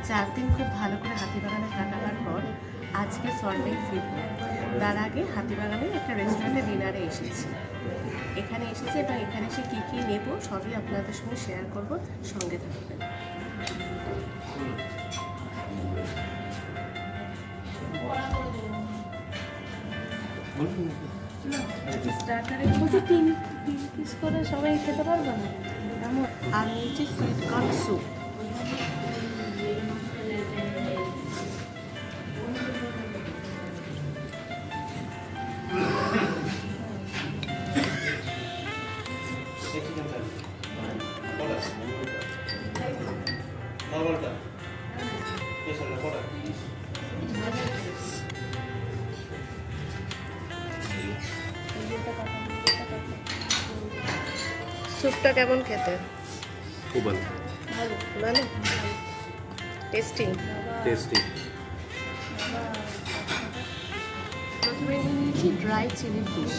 4 দিন খুব ভালো করে হাতিবাগানে কাটাবার পর আজকে সল্টলেক ফিরব। তার আগে হাতিবাগানে একটা রেস্টুরেন্টে ডিনারে এসেছি। এখানে এসেছি এবং এখানে এসে কী কী নেব সবই আপনাদের সঙ্গে শেয়ার করব, সঙ্গে থাকবেন। স্টার্টারে বলতে তিন পিস করে সবাই খেতে পারবে না। আর নিচে সুইট কর্ন স্যুপ। স্যুপটা কেমন খেতে? খুব ভালো, ভালো, টেস্টি। প্রথমে নিয়েছি ড্রাই চিলি ফিশ।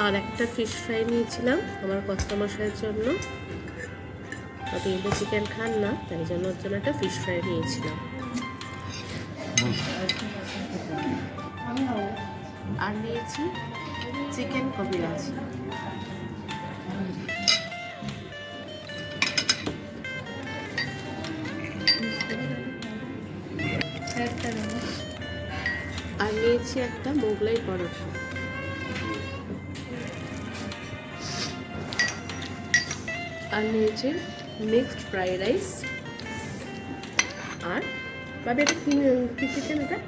আর একটা ফিশ ফ্রাই নিয়েছিলাম আমার কর্তামশাইয়ের জন্য। কিন্তু চিকেন খান না, তাই জন্য ওর জন্য একটা ফিশ ফ্রাই নিয়েছিলাম। আর নিয়েছি চিকেন কবিরাজ। আর নিয়েছি একটা মোগলাই পরোটা। আর নিয়েছি মিক্সড ফ্রাইড রাইস। আর বাবা এটা কি চিকেন? এটা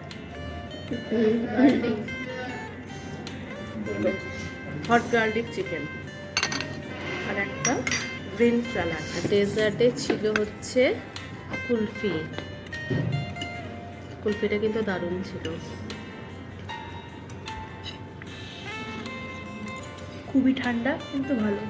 হট গার্লিক চিকেন। আর একটা গ্রিন স্যালাড। আর ডেজার্টে ছিল হচ্ছে কুলফি। কুলফিটা কিন্তু দারুণ ছিল, খুবই ঠান্ডা কিন্তু ভালো।